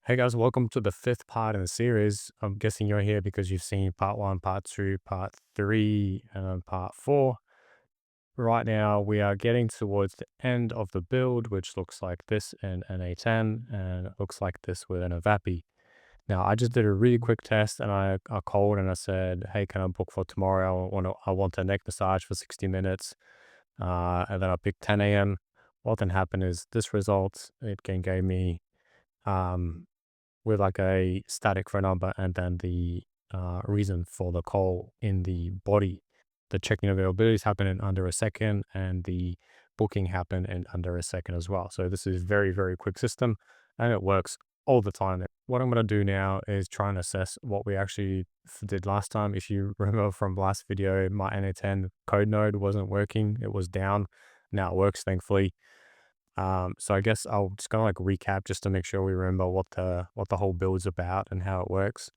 Hey guys, welcome to the fifth part in the series. I'm guessing you're here because you've seen part one, part two, part three, and part four. Right now, we are getting towards the end of the build, which looks like this in an A10 and it looks like this within a vapi. Now, I just did a really quick test and I called and I said, hey, can I book for tomorrow? I want a neck massage for 60 minutes. And then I picked 10 a.m. What then happened is this result, it gave me um, with like a static phone number and then the reason for the call in the body. The checking availabilities happen in under a second and the booking happen in under a second as well. So this is very, very quick system and it works all the time. What I'm going to do now is try and assess what we actually did last time. If you remember from last video, my NA10 code node wasn't working. It was down. Now it works, thankfully. So I guess I'll just kind of like recap just to make sure we remember what the whole build's about and how it works.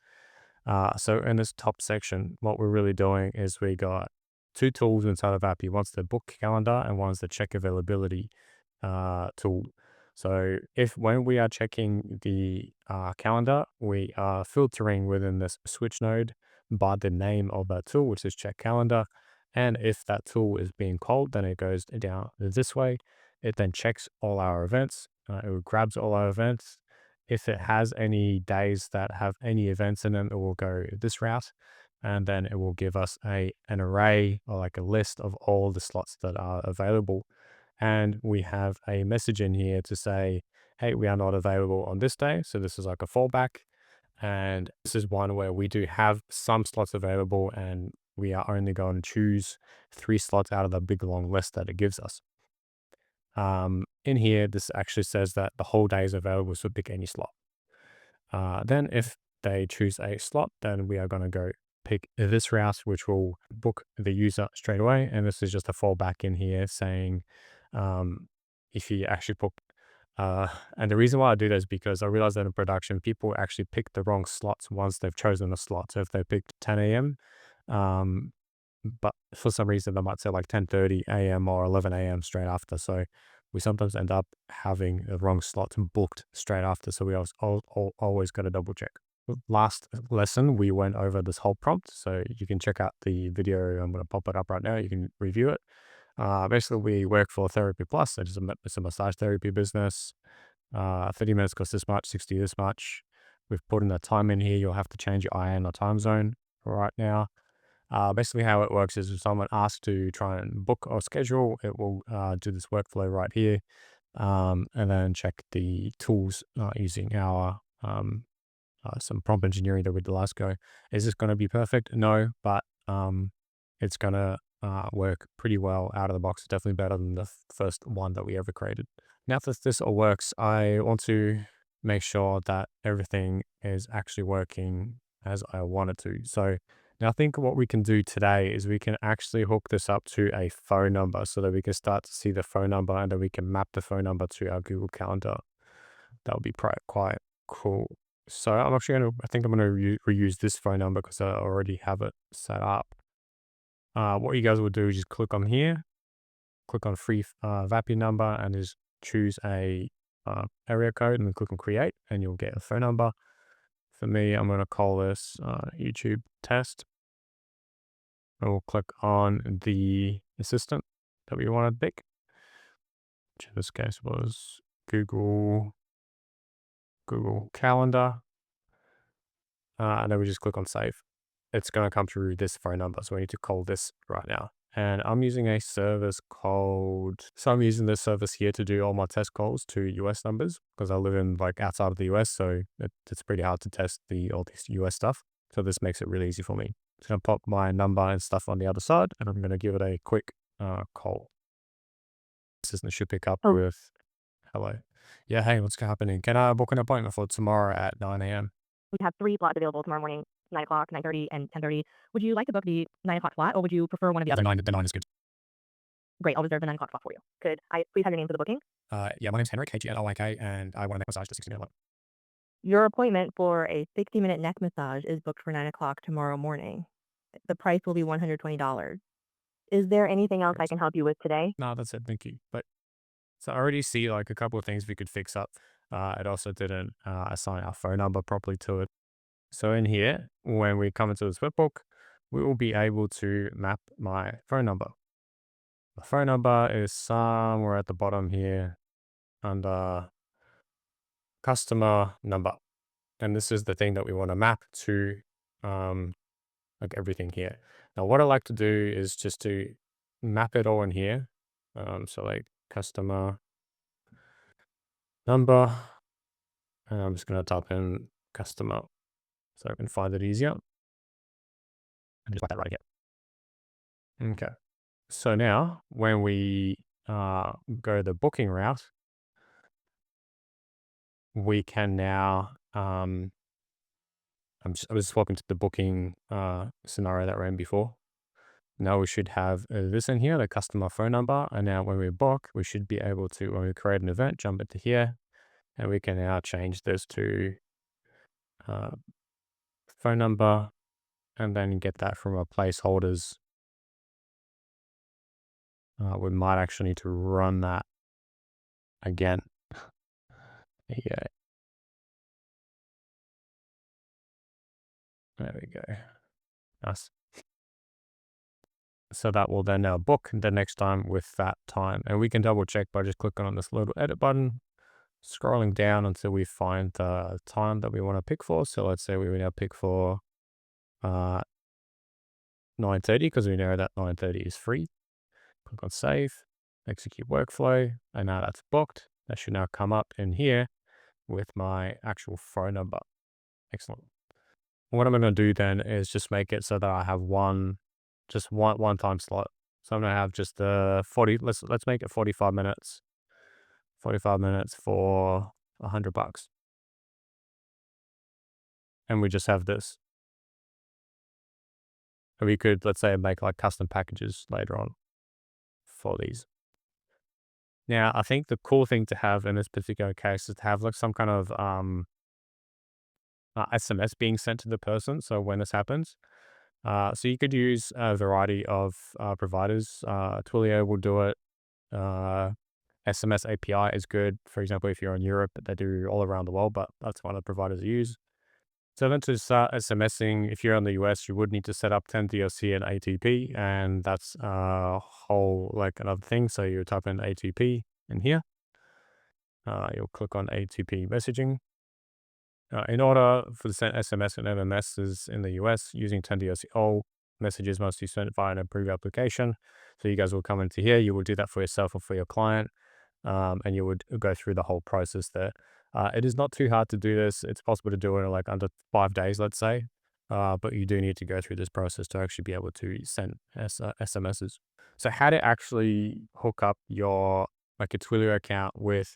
So in this top section, what we're really doing is we got two tools inside of vapi. One's the book calendar and one's the check availability tool. So when we are checking the calendar, we are filtering within this switch node by the name of that tool, which is check calendar. And if that tool is being called, then it goes down this way. It then checks all our events. It grabs all our events. If it has any days that have any events in them, it will go this route. And then it will give us an array or like a list of all the slots that are available. And we have a message in here to say, hey, we are not available on this day. So this is like a fallback. And this is one where we do have some slots available and we are only going to choose 3 slots out of the big long list that it gives us. In here, this actually says that the whole day is available, so pick any slot. Then if they choose a slot, then we are going to go pick this route, which will book the user straight away. And this is just a fallback in here saying, if you actually book, and the reason why I do this is because I realize that in production, people actually pick the wrong slots once they've chosen a slot. So if they picked 10 a.m., but for some reason they might say like 10:30 a.m. or 11 a.m. straight after. So we sometimes end up having the wrong slot booked straight after. So we always got to double check. Last lesson, we went over this whole prompt. So you can check out the video. I'm going to pop it up right now. You can review it. Basically, we work for Therapy Plus. It's a massage therapy business. 30 minutes costs this much, 60 this much. We've put in the time in here. You'll have to change your IN or time zone right now. Basically, how it works is if someone asks to try and book or schedule, it will do this workflow right here, and then check the tools using our some prompt engineering that we did last go. Is this going to be perfect? No, but it's going to work pretty well out of the box. Definitely better than the first one that we ever created. Now that this all works, I want to make sure that everything is actually working as I want it to. So now I think what we can do today is we can actually hook this up to a phone number so that we can start to see the phone number and then we can map the phone number to our Google Calendar. That would be quite cool. So I think I'm going to reuse this phone number because I already have it set up. What you guys will do is just click on here, click on free vapi number and just choose a area code and then click on create and you'll get a phone number. For me, I'm going to call this YouTube test. And we'll click on the assistant that we want to pick, which in this case was Google Calendar. And then we just click on save. It's going to come through this phone number. So we need to call this right now. And I'm using a service so I'm using this service here to do all my test calls to US numbers because I live in like outside of the US. So it's pretty hard to test all this US stuff. So this makes it really easy for me. Just going to pop my number and stuff on the other side and I'm going to give it a quick call. Assistant should pick up with, hello. Yeah, hey, what's happening? Can I book an appointment for tomorrow at 9 a.m.? We have 3 slots available tomorrow morning, 9 o'clock, 9:30, and 10:30. Would you like to book the 9 o'clock slot, or would you prefer one of the Yeah, others? the 9 is good. Great, I'll reserve the 9 o'clock slot for you. Could I please have your name for the booking? Yeah, my name's Henrik, HENRYK, and I want to massage the 60-minute one. Your appointment for a 60-minute neck massage is booked for 9 o'clock tomorrow morning. The price will be $120. Is there anything else I can help you with today? No, that's it. Thank you. But so I already see like a couple of things we could fix up. It also didn't assign our phone number properly to it. So in here, when we come into this workbook, we will be able to map my phone number. The phone number is somewhere at the bottom here under customer number. And this is the thing that we want to map to um, like everything here. Now, what I like to do is just to map it all in here. So like customer number, and I'm just going to type in customer so I can find it easier. And just like that right here. Okay. So now when we go the booking route, we can now, I was swapping to the booking scenario that ran before. Now we should have this in here, the customer phone number. And now when we book, we should be able to, when we create an event, jump into here. And we can now change this to uh, phone number and then get that from our placeholders. We might actually need to run that again. Yeah, there we go. Nice. So that will then now book the next time with that time. And we can double check by just clicking on this little edit button, scrolling down until we find the time that we want to pick for. So let's say we now pick for 9:30 because we know that 9:30 is free. Click on save, execute workflow, and now that's booked. That should now come up in here with my actual phone number. Excellent. What I'm going to do then is just make it so that I have just one time slot. So I'm going to have just 40, let's make it 45 minutes. 45 minutes for $100. And we just have this. And we could, let's say, make like custom packages later on for these. Now, I think the cool thing to have in this particular case is to have like some kind of SMS being sent to the person. So when this happens, so you could use a variety of providers. Twilio will do it. SMS API is good. For example, if you're in Europe, they do all around the world, but that's one of the providers I use. So then to start SMSing, if you're in the US, you would need to set up 10DOC and ATP, and that's a whole like another thing. So you type in ATP in here. You'll click on ATP messaging. In order for the send SMS and MMSs in the US using 10DOC, all messages must be sent via an approved application. So you guys will come into here. You will do that for yourself or for your client, and you would go through the whole process there. It is not too hard to do this. It's possible to do it in like under 5 days, let's say. But you do need to go through this process to actually be able to send SMSs. So how to actually hook up your like a Twilio account with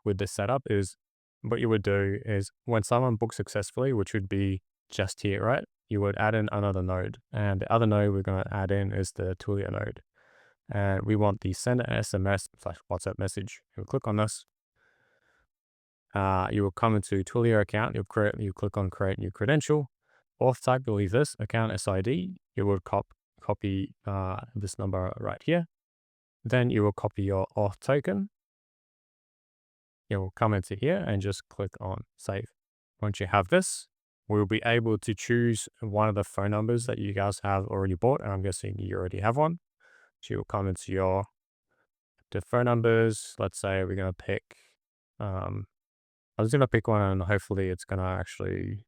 this setup is what you would do is when someone books successfully, which would be just here, right? You would add in another node, and the other node we're going to add in is the Twilio node. And we want the send an SMS / WhatsApp message. You click on this. You will come into Twilio account. You click on create new credential. Auth type, you'll leave this account SID. You will copy this number right here. Then you will copy your auth token. You will come into here and just click on save. Once you have this, we'll be able to choose one of the phone numbers that you guys have already bought. And I'm guessing you already have one. So you'll come into the phone numbers. Let's say we're going to pick, I was going to pick one and hopefully it's actually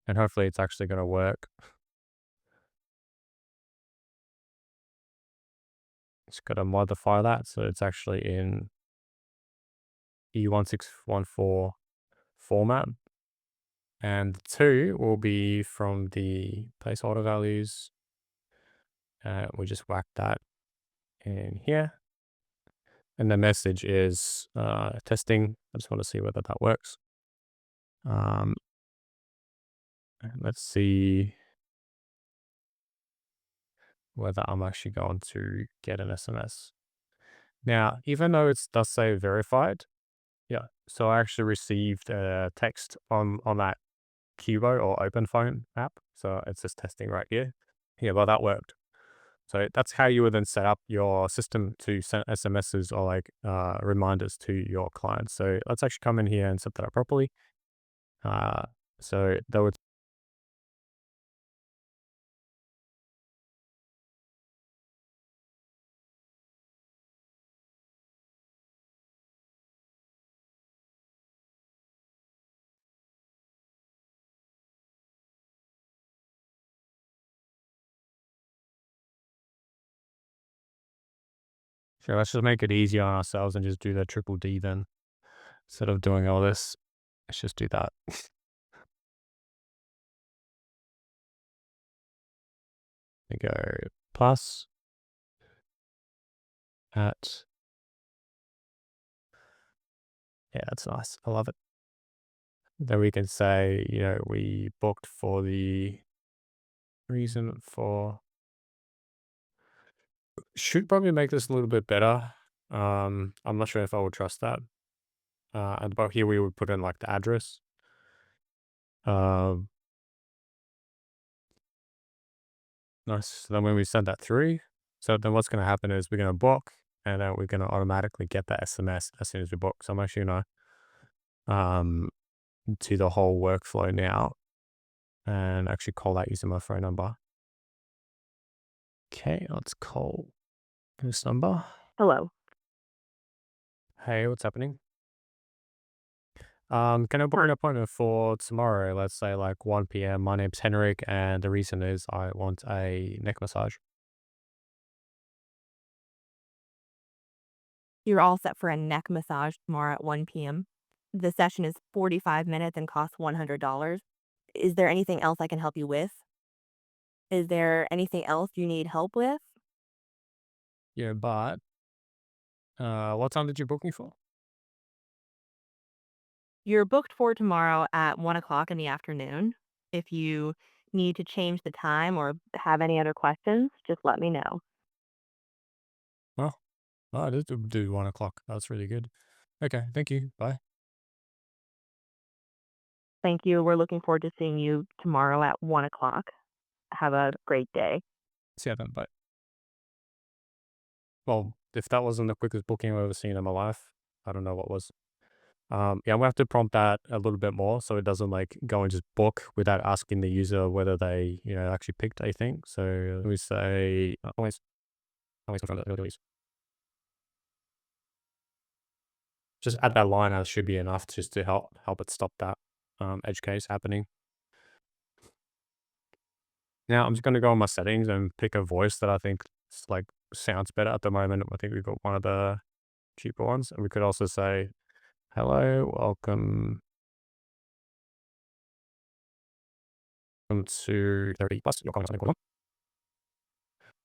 going to work. It's got to modify that. So it's actually in E1614 format. And the 2 will be from the placeholder values. We just whack that in here. And the message is testing. I just want to see whether that works. Let's see whether I'm actually going to get an SMS. Now, even though it does say verified, yeah, so I actually received a text on that Cubo or Open Phone app. So it's just testing right here. Yeah, well, that worked. So that's how you would then set up your system to send SMSs or like reminders to your clients. So let's actually come in here and set that up properly. Uh, so that would sure, let's just make it easier on ourselves and just do the triple D then instead of doing all this. Let's just do that. We go plus at yeah, that's nice. I love it. Then we can say, we booked for the reason for should probably make this a little bit better. I'm not sure if I would trust that. And about here we would put in like the address. Um, nice. So then when we send that through, so then what's going to happen is we're going to book, and then we're going to automatically get that SMS as soon as we book. So I'm actually going to to the whole workflow now and actually call that using my phone number. Okay, let's call this number. Hello. Hey, what's happening? Can I book an appointment for tomorrow? Let's say like 1 p.m. My name's Henrik, and the reason is I want a neck massage. You're all set for a neck massage tomorrow at 1 p.m. The session is 45 minutes and costs $100. Is there anything else I can help you with? Is there anything else you need help with? Yeah, but what time did you book me for? You're booked for tomorrow at 1 o'clock in the afternoon. If you need to change the time or have any other questions, just let me know. Oh, I did do 1 o'clock. That's really good. Okay, thank you. Bye. Thank you. We're looking forward to seeing you tomorrow at 1 o'clock. Have a great day. See you then. Bye. Well, if that wasn't the quickest booking I've ever seen in my life, I don't know what was. Yeah, I'm gonna have to prompt that a little bit more so it doesn't like go and just book without asking the user whether they, actually picked a thing. So we say always confirm that release. Just add that line as should be enough just to help it stop that edge case happening. Now I'm just gonna go on my settings and pick a voice that I think like sounds better at the moment. I think we've got one of the cheaper ones, and we could also say, "Hello, welcome to 30 plus. Your comments on the.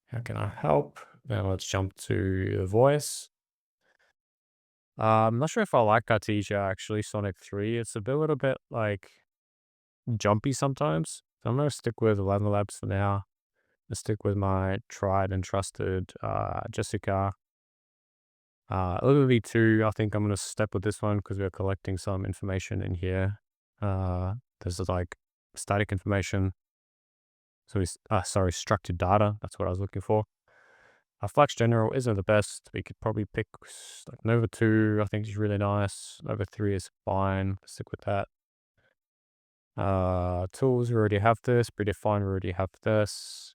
How can I help?" Now let's jump to the voice. I'm not sure if I like Artesia actually, Sonic 3. It's a little bit like jumpy sometimes. So I'm gonna stick with Lava Labs for now. Let's stick with my tried and trusted Jessica. Literally two, I think I'm gonna step with this one because we're collecting some information in here. This is like static information. So sorry, structured data. That's what I was looking for. Flex General isn't the best. We could probably pick like Nova 2, I think is really nice. Nova 3 is fine. Stick with that. Tools, we already have this. Predefine, we already have this.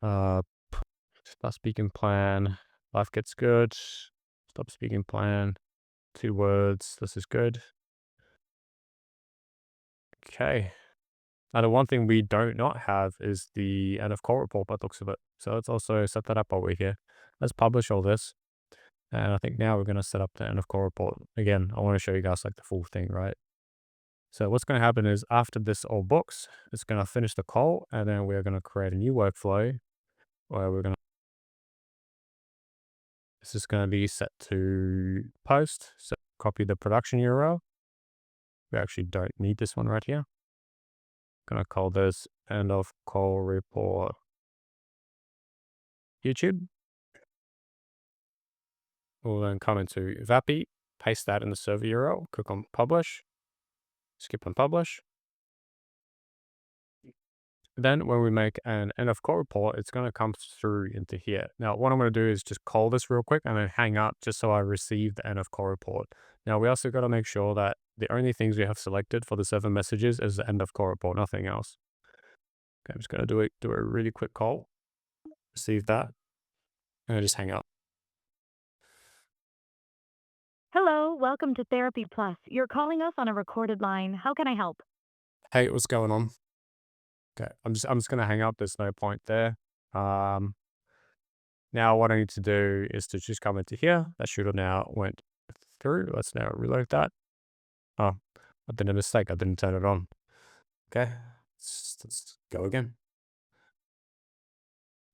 Uh, Start speaking plan. Life gets good. Stop speaking plan. 2 words. This is good. Okay. Now, the one thing we do not have is the end of call report by the looks of it. So let's also set that up while we're here. Let's publish all this. And I think now we're going to set up the end of call report. Again, I want to show you guys like the full thing, right? So what's going to happen is after this all books, it's going to finish the call, and then we're going to create a new workflow where this is going to be set to post. So copy the production URL. We actually don't need this one right here. Going to call this end of call report YouTube. We'll then come into vapi, paste that in the server URL, click on publish, skip on publish. Then when we make an end of call report, it's going to come through into here. Now, what I'm going to do is just call this real quick and then hang up just so I receive the end of call report. Now, we also got to make sure that the only things we have selected for the 7 messages is the end of call report, nothing else. Okay, I'm just going to do a really quick call, receive that, and I just hang up. Hello, welcome to Therapy Plus. You're calling us on a recorded line. How can I help? Hey, what's going on? Okay, I'm just going to hang up. There's no point there. Um, Now what I need to do is to just come into here. That should have now went through. Let's now reload that. Oh, I did a mistake. I didn't turn it on. Okay, let's go again.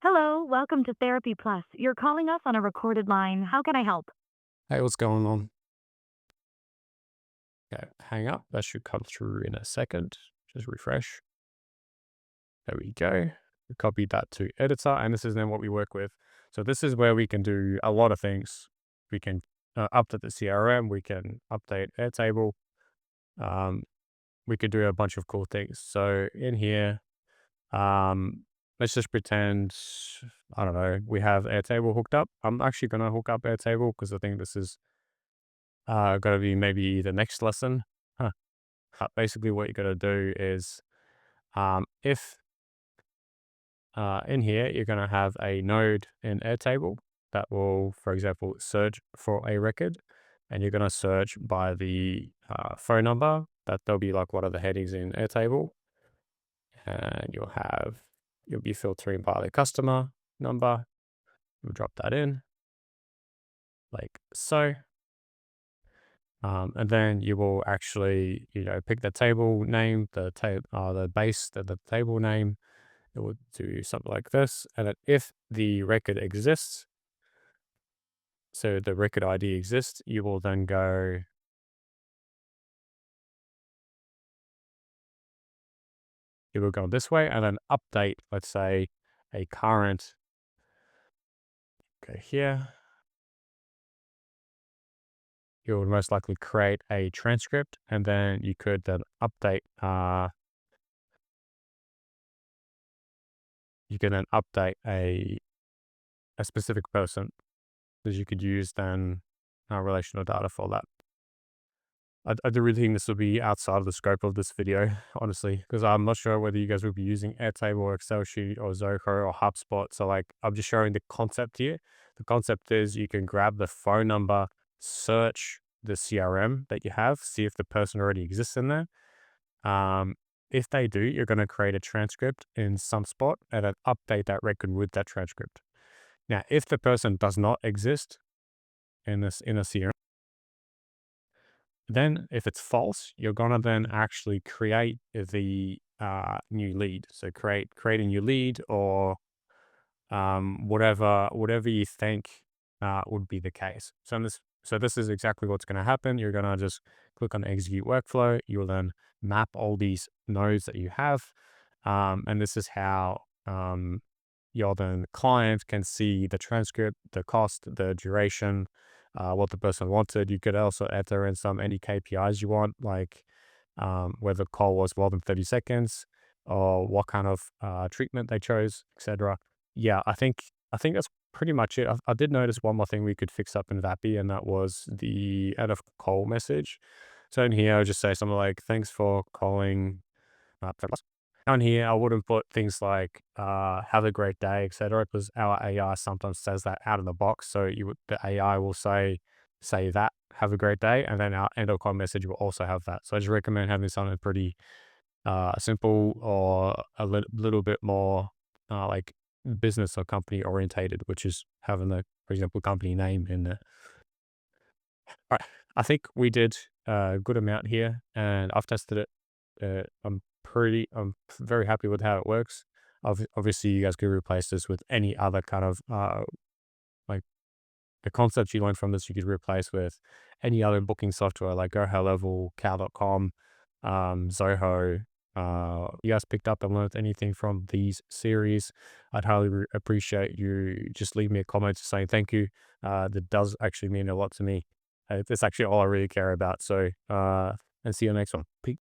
Hello, welcome to Therapy Plus. You're calling us on a recorded line. How can I help? Hey, what's going on? Okay, hang up. That should come through in a second. Just refresh. There we go. We copied that to editor, and this is then what we work with. So this is where we can do a lot of things. We can update the CRM. We can update Airtable. Um, we could do a bunch of cool things. So in here, let's just pretend, I don't know, we have Airtable hooked up. I'm actually going to hook up Airtable because I think this is going to be maybe the next lesson. Huh. Basically, what you're going to do is if in here, you're going to have a node in Airtable that will, for example, search for a record, and you're going to search by the phone number. That'll be like one of the headings in Airtable, and you'll be filtering by the customer number. You'll drop that in like so. And then you will actually, pick the table name, the base, the table name. It will do something like this. And then if the record exists, so the record ID exists, you will then go, you will go this way and then update, let's say, a current, go here. You would most likely create a transcript, and then you could then update, you can then update a specific person, because you could use then relational data for that. I do really think this will be outside of the scope of this video, honestly, because I'm not sure whether you guys will be using Airtable or Excel Sheet or Zoho or HubSpot. So like, I'm just showing the concept here. The concept is you can grab the phone number, search the CRM that you have, see if the person already exists in there. If they do, you're going to create a transcript in some spot and then update that record with that transcript. Now, if the person does not exist in a CRM, then if it's false, you're gonna then actually create the new lead. So create a new lead, or whatever you think would be the case. So this is exactly what's going to happen. You're gonna just click on execute workflow. You'll then map all these nodes that you have, and this is how your then client can see the transcript, the cost, the duration, what the person wanted. You could also enter in any KPIs you want, like whether the call was more than 30 seconds or what kind of treatment they chose, etc. Yeah, I think that's pretty much it. I did notice one more thing we could fix up in vapi, and that was the end of call message. So in here, I'll just say something like, thanks for calling. Down here, I wouldn't put things like have a great day, etc., because our AI sometimes says that out of the box. So the AI will say that, have a great day, and then our end of call message will also have that. So I just recommend having something pretty simple, or a little bit more like business or company orientated, which is having the, for example, company name in there. All right, I think we did a good amount here, and I've tested it. I'm very happy with how it works. Obviously, you guys could replace this with any other kind of like the concepts you learned from this. You could replace with any other booking software like GoHowLevel, Cal.com, Zoho. You guys picked up and learned anything from these series, I'd highly appreciate you just leave me a comment saying thank you. That does actually mean a lot to me. That's actually all I really care about. So, and see you next one. Peace.